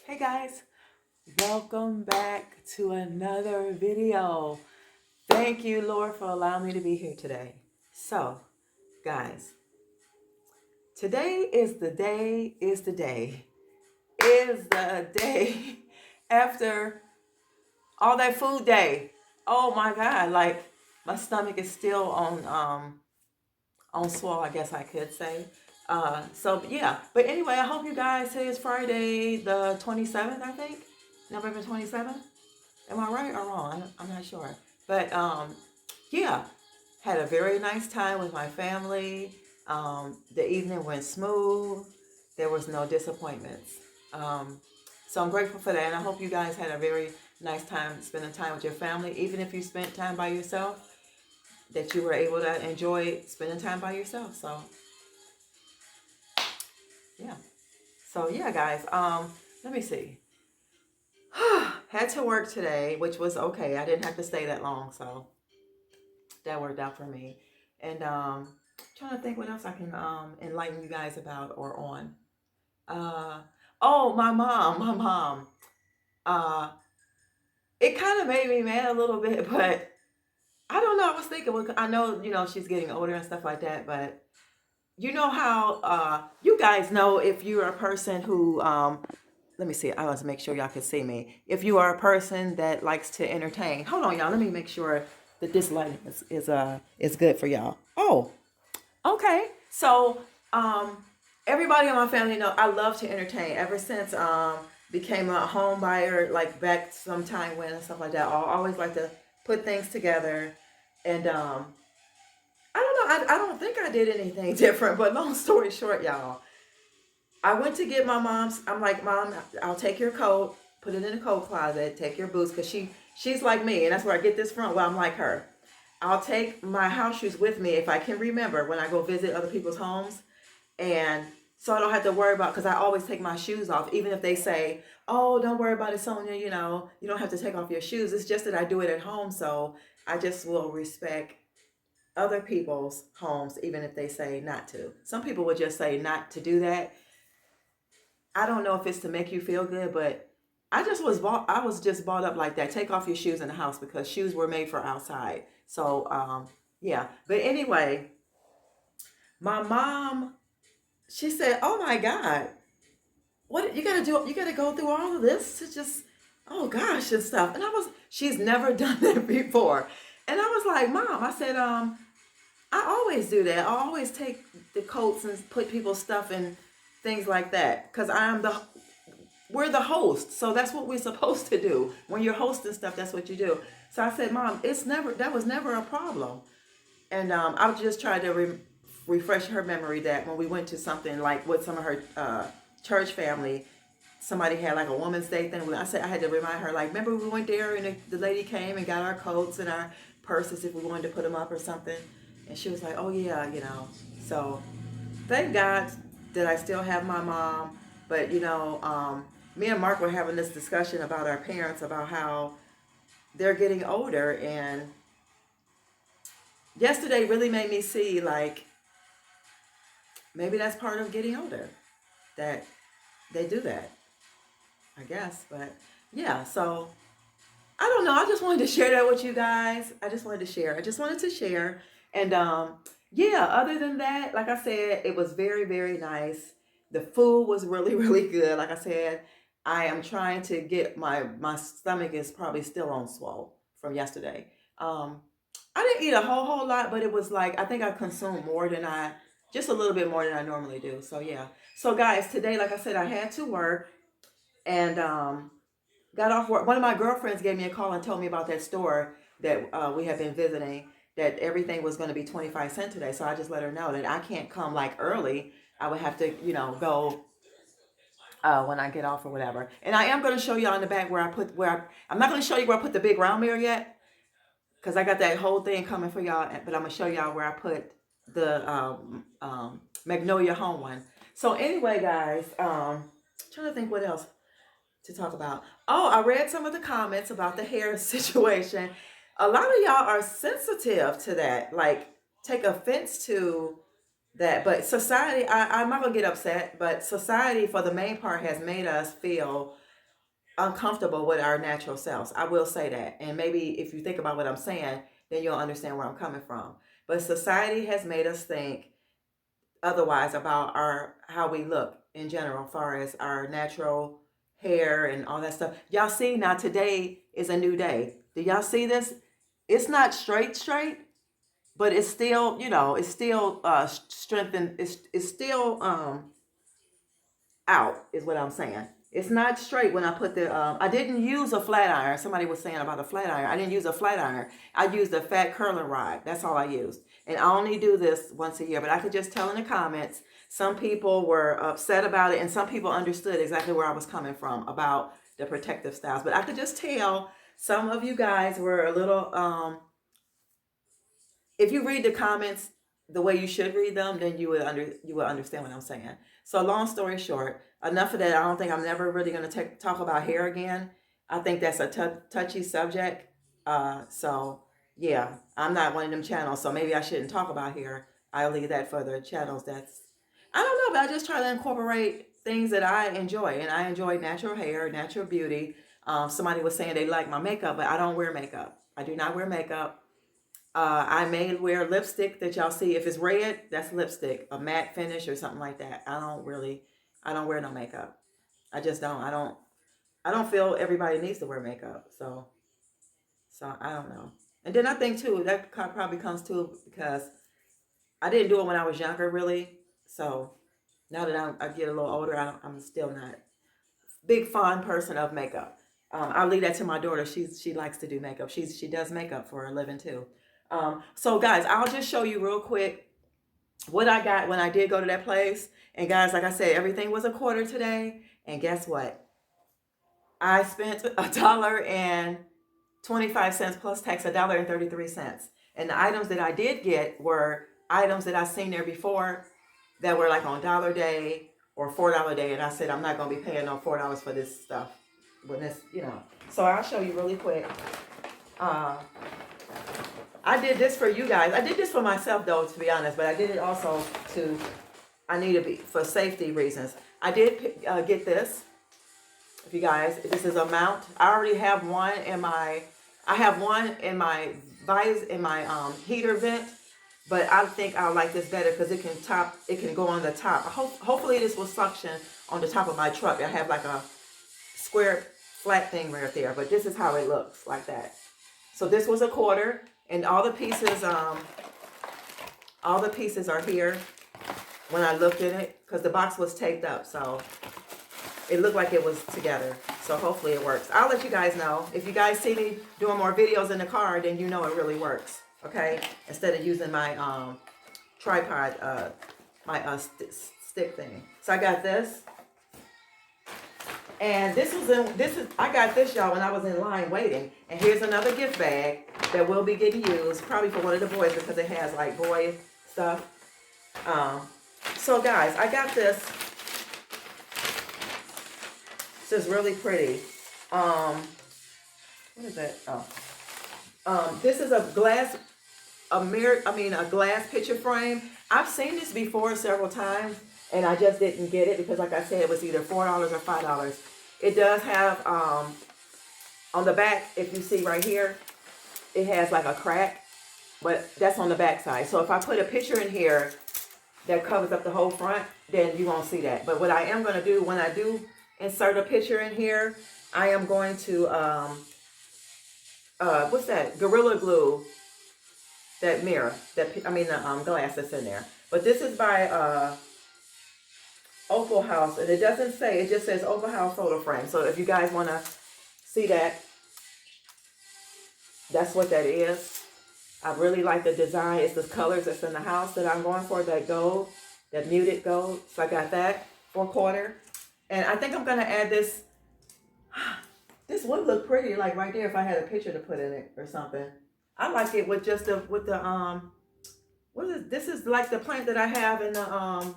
Hey guys, welcome back to another video. Thank you, Lord, for allowing me to be here today. So, guys, today is the day after all that food day. Oh my God, like my stomach is still on swole, I guess I could say. So yeah, but anyway, I hope you guys, today is Friday the 27th, I think, November 27th. Am I right or wrong? I'm not sure. But yeah, had a very nice time with my family. The evening went smooth. There was no disappointments. So I'm grateful for that. And I hope you guys had a very nice time spending time with your family. Even if you spent time by yourself, that you were able to enjoy spending time by yourself. So yeah. So yeah, guys. Let me see. Had to work today, which was okay. I didn't have to stay that long, so that worked out for me. And trying to think what else I can enlighten you guys about or on. Uh, oh, my mom. Uh, it kind of made me mad a little bit, but I don't know. I was thinking, well, I know she's getting older and stuff like that, but you know how you guys know if you're a person who let me see. I want to make sure y'all can see me. If you are a person that likes to entertain, hold on, y'all. Let me make sure that this lighting is good for y'all. Oh, okay. So everybody in my family know I love to entertain. Ever since became a home buyer, like back sometime when and stuff like that. I always like to put things together, and I don't know. I don't think I did anything different. But long story short, y'all, I went to get my mom's. I'm like, Mom, I'll take your coat, put it in the coat closet, take your boots, because she's like me, and that's where I get this from. Well, I'm like her. I'll take my house shoes with me if I can remember when I go visit other people's homes, and so I don't have to worry about, because I always take my shoes off, even if they say, "Oh, don't worry about it, Sonia. You don't have to take off your shoes." It's just that I do it at home, so I just will respect other people's homes, even if they say not to. Some people would just say not to do that. I don't know if it's to make you feel good, but I was just brought up like that. Take off your shoes in the house because shoes were made for outside. So yeah. But anyway, my mom, she said, "Oh my God, what you gotta do? You gotta go through all of this to just, oh gosh, and stuff." And she's never done that before. And I was like, "Mom," I said, I always do that. I always take the coats and put people's stuff in things like that because we're the host, so that's what we're supposed to do. When you're hosting stuff, that's what you do. So I said, Mom, that was never a problem. And I was just trying to refresh her memory that when we went to something like with some of her church family, somebody had like a Woman's Day thing. I said I had to remind her, like, remember we went there and the lady came and got our coats and our purses if we wanted to put them up or something. And she was like, oh yeah. So thank God that I still have my mom. But me and Mark were having this discussion about our parents, about how they're getting older, and yesterday really made me see, like, maybe that's part of getting older, that they do that, I guess. But yeah, so I don't know. I just wanted to share that with you guys. I just wanted to share. And yeah, other than that, like I said, it was very, very nice. The food was really, really good. Like I said, I am trying to get my stomach is probably still on swole from yesterday. Um, I didn't eat a whole lot, but it was like I think I consumed more than just a little bit more than I normally do. So yeah. So guys, today, like I said, I had to work, and got off work. One of my girlfriends gave me a call and told me about that store that we have been visiting, that everything was going to be 25 cents today. So I just let her know that I can't come like early. I would have to, go when I get off or whatever. And I am going to show y'all in the back I'm not going to show you where I put the big round mirror yet, because I got that whole thing coming for y'all. But I'm going to show y'all where I put the Magnolia Home one. So anyway, guys, trying to think what else to talk about. Oh, I read some of the comments about the hair situation. A lot of y'all are sensitive to that, like take offense to that. But society, I'm not gonna get upset, but society for the main part has made us feel uncomfortable with our natural selves. I will say that. And maybe if you think about what I'm saying, then you'll understand where I'm coming from. But society has made us think otherwise about our how we look in general, as far as our natural hair and all that stuff. Y'all see now today is a new day. Do y'all see this? It's not straight, but it's still, it's still strengthened. It's still out is what I'm saying. It's not straight when I put the, I didn't use a flat iron. Somebody was saying about a flat iron. I didn't use a flat iron. I used a fat curling rod. That's all I used. And I only do this once a year, but I could just tell in the comments, some people were upset about it and some people understood exactly where I was coming from about the protective styles. But I could just tell some of you guys were a little, if you read the comments the way you should read them, then you would understand what I'm saying. So long story short, enough of that. I don't think I'm never really going to talk about hair again. I think that's a touchy subject. So yeah, I'm not one of them channels, so maybe I shouldn't talk about hair. I'll leave that for the channels. I don't know, but I just try to incorporate things that I enjoy, and I enjoy natural hair, natural beauty. Somebody was saying they like my makeup, but I don't wear makeup. I do not wear makeup. I may wear lipstick that y'all see. If it's red, that's lipstick, a matte finish or something like that. I don't wear no makeup. I just don't. I don't feel everybody needs to wear makeup. So I don't know. And then I think too, that probably comes too because I didn't do it when I was younger, really. So now that I get a little older, I'm still not big fond person of makeup. I'll leave that to my daughter. She likes to do makeup. She does makeup for a living too. So guys, I'll just show you real quick what I got when I did go to that place. And guys, like I said, everything was a quarter today. And guess what? I spent $1.25 plus tax, $1.33. And the items that I did get were items that I seen there before that were like on Dollar Day or $4 Day. And I said, I'm not going to be paying no $4 for this stuff. When this. So I'll show you really quick. I did this for you guys. I did this for myself though, to be honest, but I did it also I need to be, for safety reasons. I did get this. If you guys, this is a mount. I already have one I have one in my heater vent, but I think I like this better because it can go on the top. Hopefully this will suction on the top of my truck. I have like a square flat thing right there, but this is how it looks, like that. So this was a quarter, and all the pieces are here when I looked at it, because the box was taped up, so it looked like it was together. So hopefully it works. I'll let you guys know. If you guys see me doing more videos in the car, then you know it really works, okay? Instead of using my tripod, my stick thing. So I got this. And I got this, y'all, when I was in line waiting. And here's another gift bag that will be getting used, probably for one of the boys, because it has like boy stuff. So guys, I got this. This is really pretty. What is that? This is a glass picture frame. I've seen this before several times, and I just didn't get it because, like I said, it was either $4 or $5. It does have, on the back, if you see right here, it has like a crack, but that's on the back side. So if I put a picture in here that covers up the whole front, then you won't see that. But what I am going to do when I do insert a picture in here, I am going to, what's that? Gorilla Glue that mirror, the glass that's in there. But this is by Opal House, and it doesn't say, it just says Opal House photo frame. So if you guys want to see that, that's what that is. I really like the design. It's the colors that's in the house that I'm going for, that gold, that muted gold. So I got that for a quarter. And I think I'm going to add this. This would look pretty, like right there, if I had a picture to put in it or something. I like it with just what is this? This is like the plant that I have in the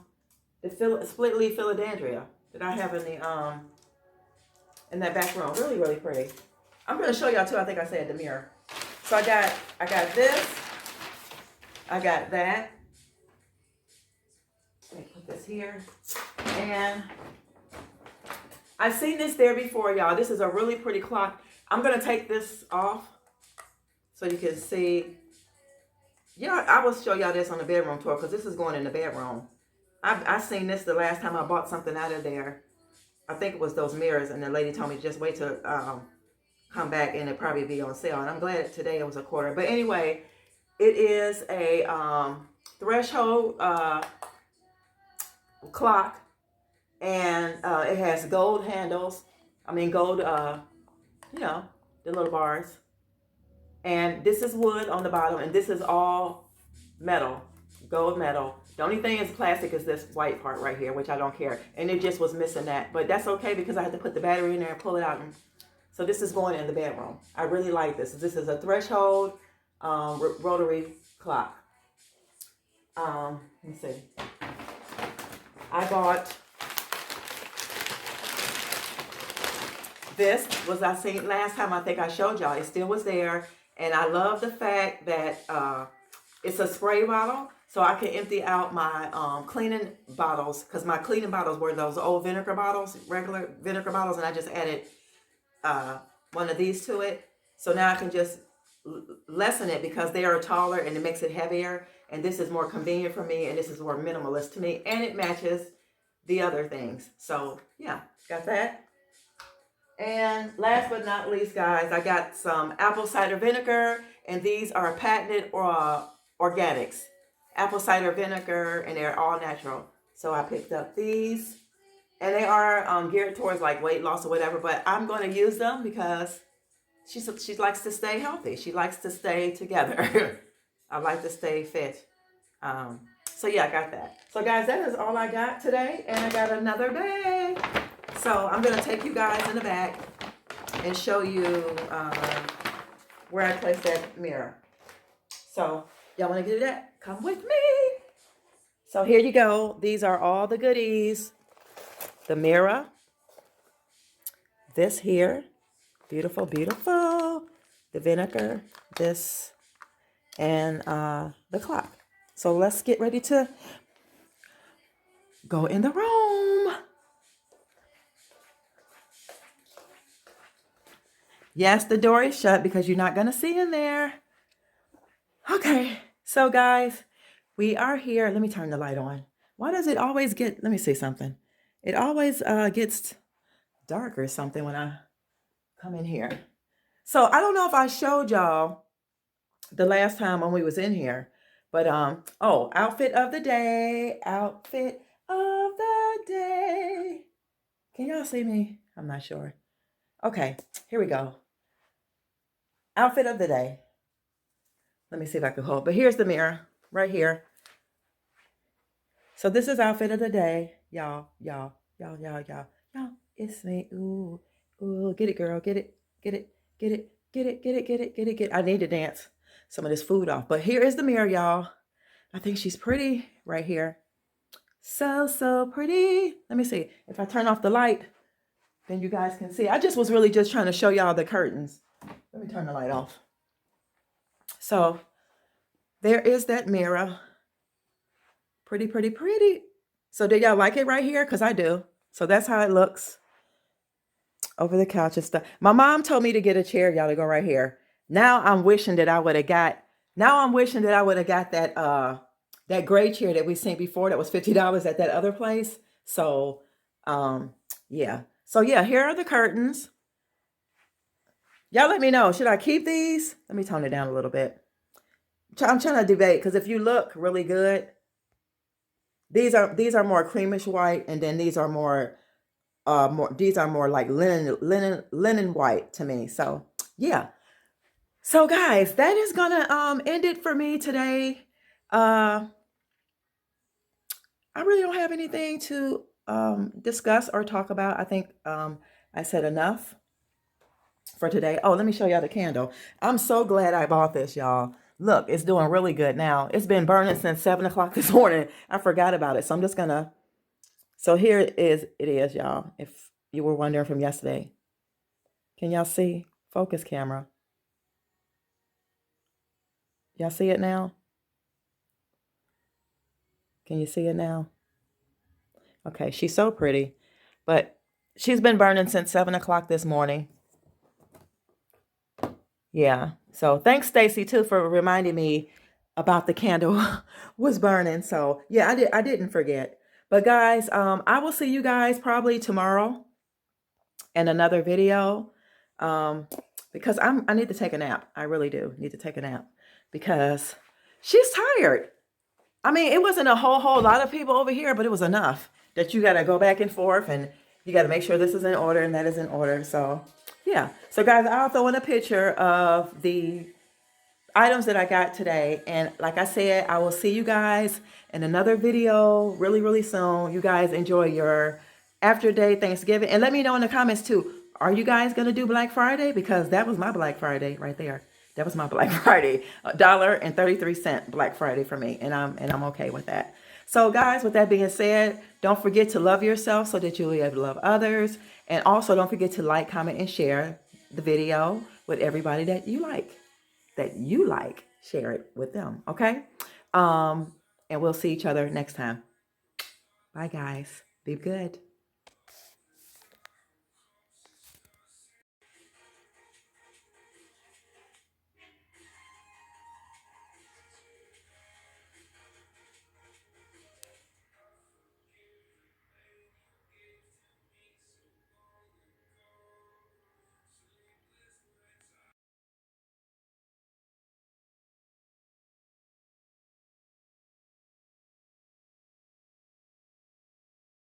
split leaf philodendron that I have in that back room. Really, really pretty. I'm going to show y'all too. I think I said the mirror. So I got this. I got that. Let me put this here. And I've seen this there before, y'all. This is a really pretty clock. I'm going to take this off so you can see. Yeah, I will show y'all this on the bedroom tour because this is going in the bedroom. I seen this the last time I bought something out of there. I think it was those mirrors, and the lady told me just wait to come back and it'll probably be on sale. And I'm glad today it was a quarter. But anyway, it is a threshold clock, and it has gold handles. I mean gold, you know, the little bars. And this is wood on the bottom, and this is all metal, gold metal. The only thing is plastic is this white part right here, which I don't care. And it just was missing that. But that's okay because I had to put the battery in there and pull it out. And so this is going in the bedroom. I really like this. This is a threshold rotary clock. Let me see. I bought this, was I seen last time, I think I showed y'all. It still was there. And I love the fact that it's a spray bottle. So I can empty out my cleaning bottles, because my cleaning bottles were those old vinegar bottles, regular vinegar bottles, and I just added one of these to it. So now I can just lessen it because they are taller and it makes it heavier. And this is more convenient for me, and this is more minimalist to me, and it matches the other things. So yeah, got that. And last but not least, guys, I got some apple cider vinegar, and these are patented organics. Apple cider vinegar, and they're all natural. So I picked up these, and they are geared towards like weight loss or whatever, but I'm going to use them because she likes to stay healthy. She likes to stay together. I like to stay fit. So yeah, I got that. So guys, that is all I got today, and I got another day. So I'm going to take you guys in the back and show you where I placed that mirror. So y'all want to do that? Come with me. So here you go. These are all the goodies. The mirror. This here. Beautiful, beautiful. The vinegar. This. And the clock. So let's get ready to go in the room. Yes, the door is shut because you're not going to see in there. Okay. So guys, we are here. Let me turn the light on. Why does it always get, let me see something. It always gets dark or something when I come in here. So I don't know if I showed y'all the last time when we was in here, but oh, outfit of the day, outfit of the day. Can y'all see me? I'm not sure. Okay, here we go. Outfit of the day. Let me see if I can hold, but here's the mirror right here. So this is outfit of the day, y'all. It's me. Ooh, get it, girl, get it. I need to dance some of this food off. But here is the mirror, y'all. I think she's pretty right here. So pretty. Let me see. If I turn off the light, then you guys can see. I just was really just trying to show y'all the curtains. Let me turn the light off. So there is that mirror. Pretty. So do y'all like it right here? Because I do. So that's how it looks over the couch and stuff. My mom told me to get a chair, y'all, to go right here. Now I'm wishing that I would have got that gray chair that we seen before that was $50 at that other place. So yeah. So yeah, here are the curtains. Y'all let me know. Should I keep these? Let me tone it down a little bit. I'm trying to debate because if you look really good, these are more creamish white, and then these are more like linen white to me. So yeah. So guys, that is gonna end it for me today. I really don't have anything to discuss or talk about. I think I said enough for today. Oh, let me show y'all the candle. I'm so glad I bought this, y'all. Look, it's doing really good now. It's been burning since 7 o'clock this morning. I forgot about it. So I'm just gonna, so here it is, y'all. If you were wondering from yesterday. Can y'all see? Focus camera. Y'all see it now? Can you see it now? Okay, she's so pretty. But she's been burning since 7 o'clock this morning. Yeah. So thanks, Stacy, too, for reminding me about the candle was burning. So yeah, I didn't forget. But guys, I will see you guys probably tomorrow in another video. Because I need to take a nap. I really do need to take a nap because she's tired. I mean, it wasn't a whole lot of people over here, but it was enough that you got to go back and forth and you got to make sure this is in order and that is in order. So yeah. So guys, I'll throw in a picture of the items that I got today. And like I said, I will see you guys in another video really soon. You guys enjoy your after day Thanksgiving. And let me know in the comments too. Are you guys going to do Black Friday? Because that was my Black Friday right there. That was my Black Friday. $1.33 Black Friday for me. And I'm okay with that. So guys, with that being said, don't forget to love yourself so that you'll be able to love others. And also don't forget to like, comment, and share the video with everybody that you like. Share it with them. Okay. And we'll see each other next time. Bye guys. Be good.